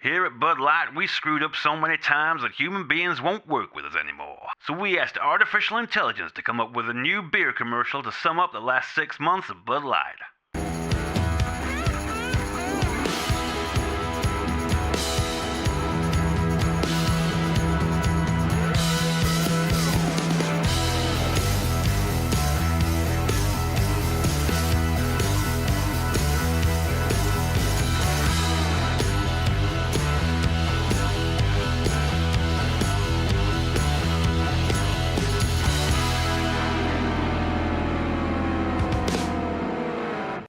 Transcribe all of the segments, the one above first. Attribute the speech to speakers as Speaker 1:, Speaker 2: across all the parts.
Speaker 1: Here at Bud Light, we screwed up so many times that human beings won't work with us anymore. So we asked artificial intelligence to come up with a new beer commercial to sum up the last 6 months of Bud Light.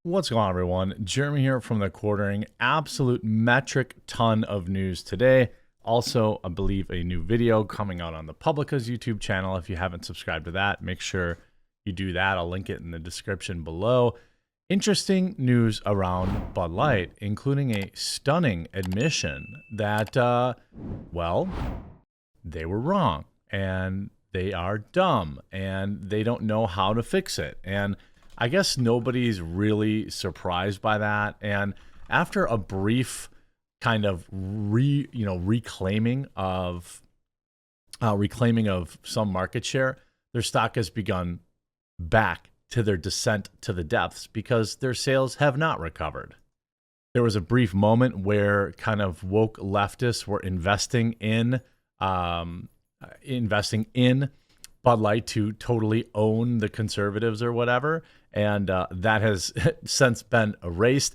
Speaker 2: What's going on, everyone? Jeremy here from The Quartering. Absolute metric ton of news today. Also, I believe a new video coming out on the Publica's YouTube channel. If you haven't subscribed to that, make sure you do that. I'll link it in the description below. Interesting news around Bud Light, including a stunning admission that, well, they were wrong and they are dumb and they don't know how to fix it. And I guess nobody's really surprised by that. And after a brief kind of reclaiming of some market share, their stock has begun back to their descent to the depths because their sales have not recovered. There was a brief moment where kind of woke leftists were investing in Bud Light to totally own the conservatives or whatever. And that has since been erased.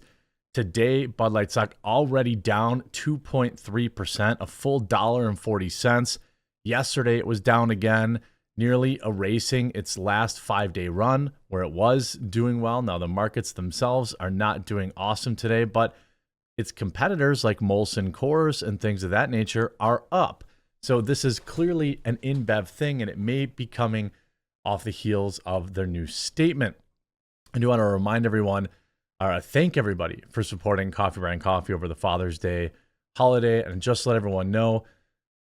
Speaker 2: Today, Bud Light stock already down 2.3%, a full $1.40. Yesterday, it was down again, nearly erasing its last 5-day run where it was doing well. Now, the markets themselves are not doing awesome today, but its competitors like Molson Coors and things of that nature are up. So this is clearly an InBev thing, and it may be coming off the heels of their new statement. I do want to remind everyone, or thank everybody for supporting Coffee Brand Coffee over the Father's Day holiday, and just let everyone know,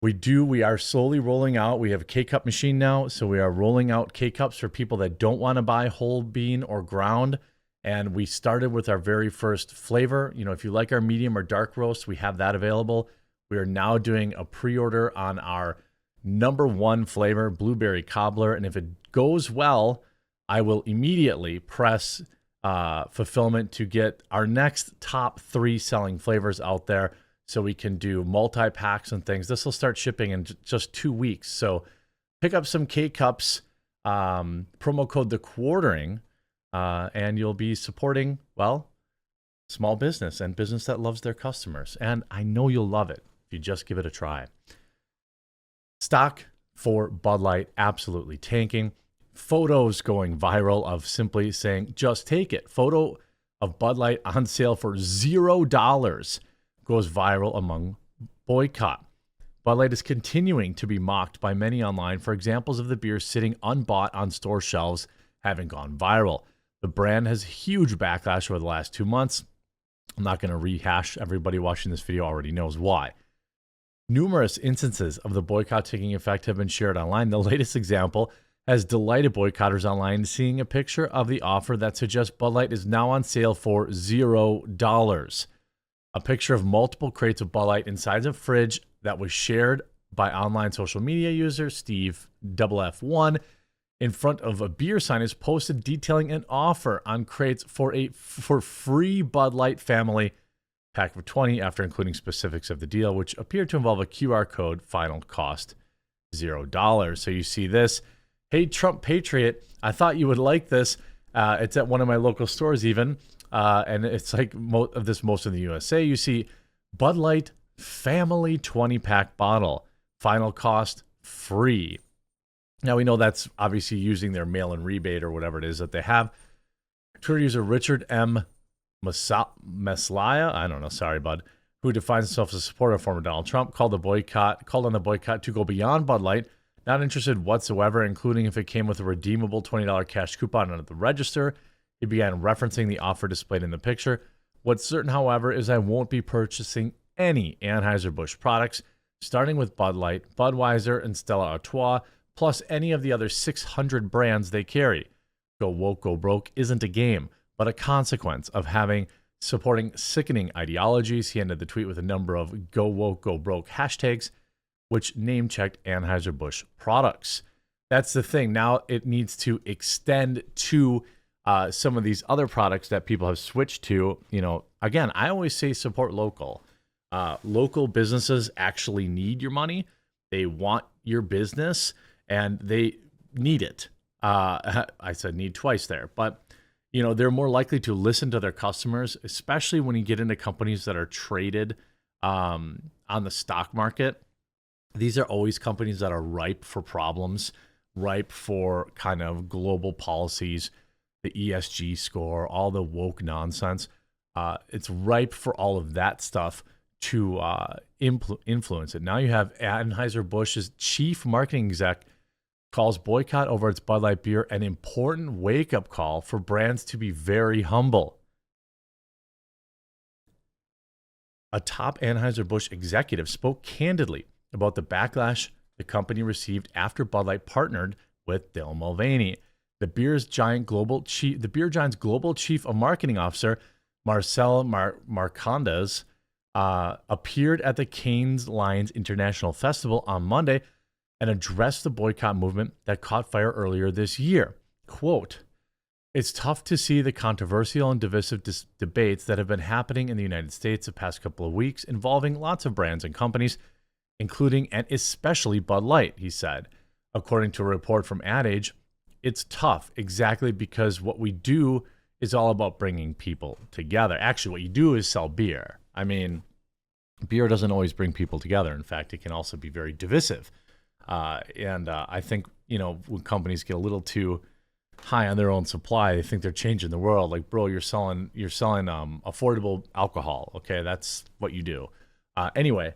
Speaker 2: we are slowly rolling out. We have a K-Cup machine now, so we are rolling out K-Cups for people that don't want to buy whole bean or ground. And we started with our very first flavor. You know, if you like our medium or dark roast, we have that available. We are now doing a pre-order on our #1 flavor, blueberry cobbler, and if it goes well, I will immediately press fulfillment to get our next top 3 selling flavors out there so we can do multi-packs and things. This will start shipping in just 2 weeks. So pick up some K-Cups, promo code The Quartering, and you'll be supporting, well, small business and business that loves their customers. And I know you'll love it if you just give it a try. Stock for Bud Light absolutely tanking. Photos going viral of simply saying, just take it. Photo of Bud Light on sale for $0 goes viral among boycott. Bud Light is continuing to be mocked by many online for examples of the beer sitting unbought on store shelves having gone viral. The brand has huge backlash over the last 2 months. I'm not going to rehash. Everybody watching this video already knows why. Numerous instances of the boycott taking effect have been shared online. The latest example has delighted boycotters online, seeing a picture of the offer that suggests Bud Light is now on sale for $0. A picture of multiple crates of Bud Light inside a fridge that was shared by online social media user Steve FF1 in front of a beer sign is posted detailing an offer on crates for free Bud Light family pack of 20 after including specifics of the deal, which appeared to involve a QR code, final cost $0. So you see this. Hey, Trump Patriot, I thought you would like this. It's at one of my local stores even, and it's like most in the USA. You see Bud Light family 20-pack bottle, final cost free. Now, we know that's obviously using their mail-in rebate or whatever it is that they have. Twitter user Richard M. Meslaya, I don't know, sorry, bud, who defines himself as a supporter of former Donald Trump, called on the boycott to go beyond Bud Light, not interested whatsoever, including if it came with a redeemable $20 cash coupon at the register. He began referencing the offer displayed in the picture. What's certain, however, is I won't be purchasing any Anheuser-Busch products, starting with Bud Light, Budweiser, and Stella Artois, plus any of the other 600 brands they carry. Go woke, go broke isn't a game, but a consequence of having supporting sickening ideologies. He ended the tweet with a number of "Go Woke, Go Broke" hashtags, which name-checked Anheuser-Busch products. That's the thing. Now it needs to extend to some of these other products that people have switched to. Again, I always say support local. Local businesses actually need your money. They want your business, and they need it. I said need twice there, but they're more likely to listen to their customers, especially when you get into companies that are traded on the stock market. These are always companies that are ripe for problems, ripe for kind of global policies, the ESG score, all the woke nonsense. It's ripe for all of that stuff to influence it. Now you have Anheuser-Busch's chief marketing exec calls boycott over its Bud Light beer an important wake-up call for brands to be very humble. A top Anheuser-Busch executive spoke candidly about the backlash the company received after Bud Light partnered with Dylan Mulvaney. The beer giant's global chief of marketing officer, Marcel Marcondes, appeared at the Cannes Lions International Festival on Monday and addressed the boycott movement that caught fire earlier this year. Quote, "It's tough to see the controversial and divisive debates that have been happening in the United States the past couple of weeks involving lots of brands and companies, including and especially Bud Light," he said. According to a report from Ad Age, it's tough exactly because what we do is all about bringing people together. Actually, what you do is sell beer. I mean, beer doesn't always bring people together. In fact, it can also be very divisive. And I think, when companies get a little too high on their own supply, they think they're changing the world. Like, bro, you're selling affordable alcohol. Okay, that's what you do. Anyway,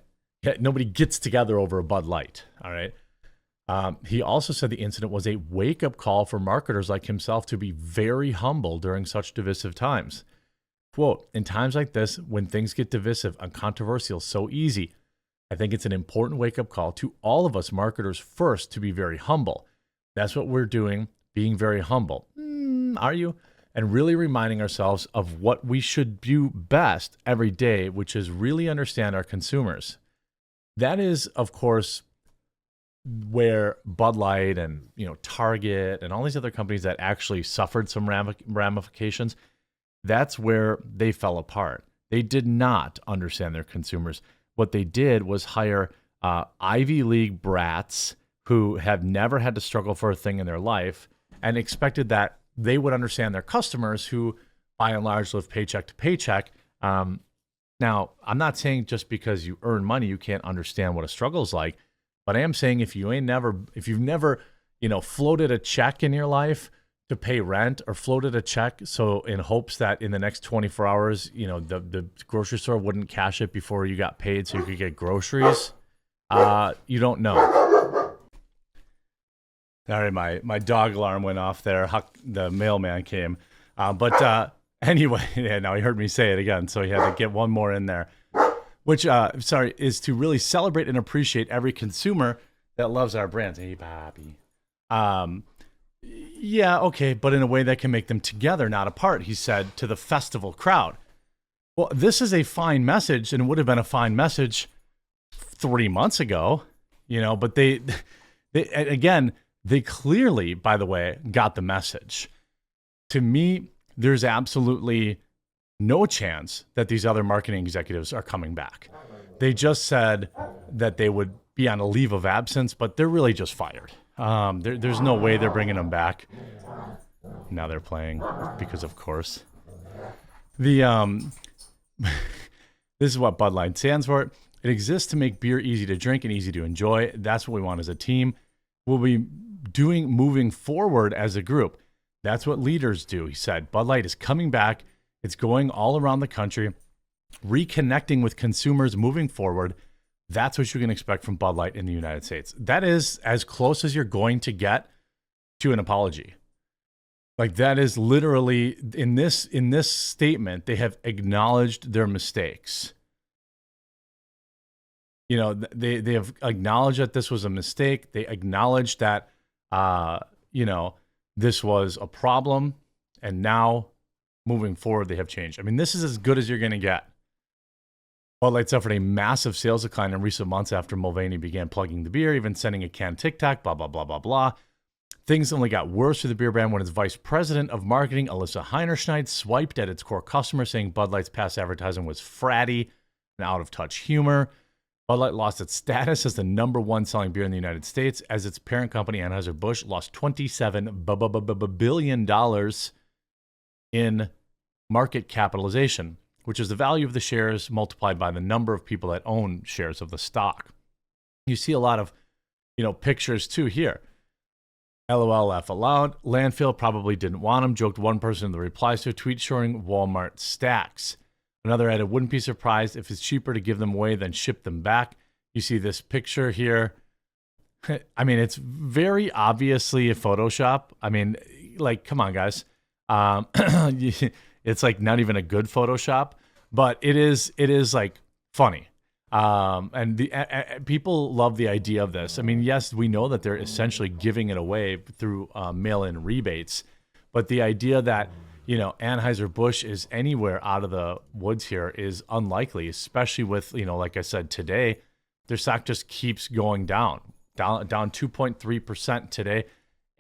Speaker 2: nobody gets together over a Bud Light. All right. He also said the incident was a wake-up call for marketers like himself to be very humble during such divisive times. Quote, "In times like this, when things get divisive and controversial so easy, I think it's an important wake-up call to all of us marketers first to be very humble. That's what we're doing, being very humble." Are you? And really reminding ourselves of what we should do best every day, which is really understand our consumers. That is, of course, where Bud Light and Target and all these other companies that actually suffered some ramifications, that's where they fell apart. They did not understand their consumers. What they did was hire Ivy League brats who have never had to struggle for a thing in their life and expected that they would understand their customers who, by and large, live paycheck to paycheck. Now, I'm not saying just because you earn money, you can't understand what a struggle is like. But I am saying if you've never, floated a check in your life to pay rent or floated a check so in hopes that in the next 24 hours, the grocery store wouldn't cash it before you got paid so you could get groceries, you don't know. All right, my dog alarm went off there. The mailman came. Anyway, now he heard me say it again, so he had to get one more in there. Which, is to really celebrate and appreciate every consumer that loves our brands. Hey, Bobby. Yeah, okay, but in a way that can make them together, not apart, he said to the festival crowd. Well, this is a fine message, and it would have been a fine message 3 months ago, but they clearly, by the way, got the message. To me, there's absolutely no chance that these other marketing executives are coming back. They just said that they would be on a leave of absence, but they're really just fired. There's no way they're bringing them back. Now they're playing because, of course, this is what Bud Light stands for. It exists to make beer easy to drink and easy to enjoy. That's what we want as a team. We'll be doing moving forward as a group. That's what leaders do, he said. Bud Light is coming back. It's going all around the country, reconnecting with consumers moving forward. That's what you can expect from Bud Light in the United States. That is as close as you're going to get to an apology. Like, that is literally, in this statement, they have acknowledged their mistakes. They have acknowledged that this was a mistake. They acknowledged that, this was a problem. And now moving forward, they have changed. I mean, this is as good as you're going to get. Bud Light suffered a massive sales decline in recent months after Mulvaney began plugging the beer, even sending a canned Tic Tac, blah, blah, blah, blah, blah. Things only got worse for the beer brand when its vice president of marketing, Alyssa Heinerschneid, swiped at its core customer, saying Bud Light's past advertising was fratty and out-of-touch humor. Bud Light lost its status as the number one selling beer in the United States as its parent company, Anheuser-Busch, lost $27 billion in market capitalization, which is the value of the shares multiplied by the number of people that own shares of the stock. You see a lot of, pictures too here. LOL, laugh aloud. Landfill probably didn't want him, joked one person in the replies to a tweet showing Walmart stacks. Another added, wouldn't be surprised if it's cheaper to give them away than ship them back. You see this picture here. I mean, it's very obviously a Photoshop. I mean, like, come on, guys. It's like not even a good Photoshop, but it is like funny. And the people love the idea of this. I mean, yes, we know that they're essentially giving it away through mail-in rebates, but the idea that, Anheuser-Busch is anywhere out of the woods here is unlikely, especially with, like I said, today, their stock just keeps going down 2.3% today.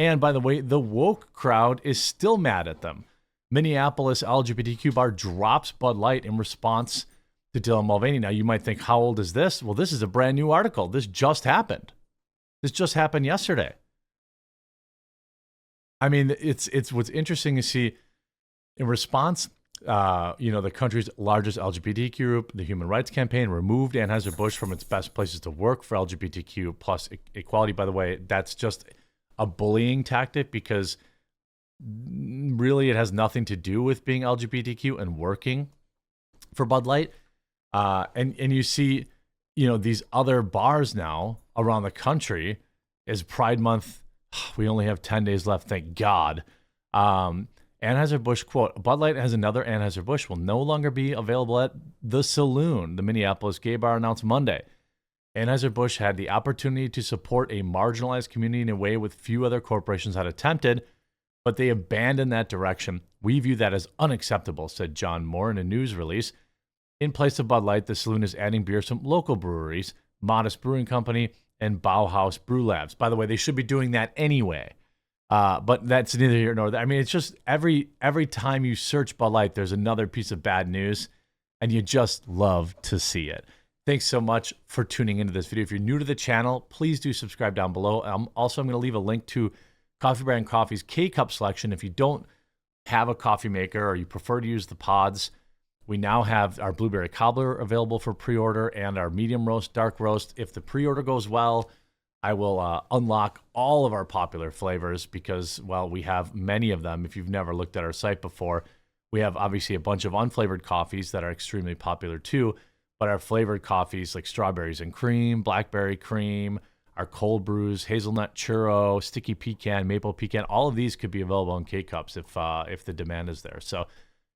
Speaker 2: And by the way, the woke crowd is still mad at them. Minneapolis LGBTQ bar drops Bud Light in response to Dylan Mulvaney. Now, you might think, how old is this? Well, this is a brand new article. This just happened. This just happened yesterday. I mean, it's what's interesting to see in response. The country's largest LGBTQ group, the Human Rights Campaign, removed Anheuser-Busch from its best places to work for LGBTQ plus equality. By the way, that's just a bullying tactic because really it has nothing to do with being LGBTQ and working for Bud Light. And you see, these other bars now around the country is Pride Month. We only have 10 days left, thank God. Anheuser-Busch, quote, Bud Light has another Anheuser-Busch will no longer be available at The Saloon, the Minneapolis gay bar announced Monday. Anheuser-Busch had the opportunity to support a marginalized community in a way with few other corporations had attempted, but they abandoned that direction. We view that as unacceptable, said John Moore in a news release. In place of Bud Light, the Saloon is adding beers from local breweries, Modest Brewing Company, and Bauhaus Brew Labs. By the way, they should be doing that anyway. But that's neither here nor there. I mean, it's just every time you search Bud Light, there's another piece of bad news, and you just love to see it. Thanks so much for tuning into this video. If you're new to the channel, please do subscribe down below. Also, I'm going to leave a link to Coffee Brand Coffee's K-Cup selection. If you don't have a coffee maker or you prefer to use the pods, we now have our blueberry cobbler available for pre-order and our medium roast, dark roast. If the pre-order goes well, I will unlock all of our popular flavors because, well, we have many of them. If you've never looked at our site before, we have obviously a bunch of unflavored coffees that are extremely popular too, but our flavored coffees like strawberries and cream, blackberry cream, our cold brews, hazelnut churro, sticky pecan, maple pecan, all of these could be available in K-Cups if the demand is there. So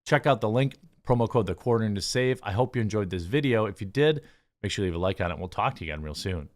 Speaker 2: check out the link, promo code TheQuarter to save. I hope you enjoyed this video. If you did, make sure you leave a like on it. We'll talk to you again real soon.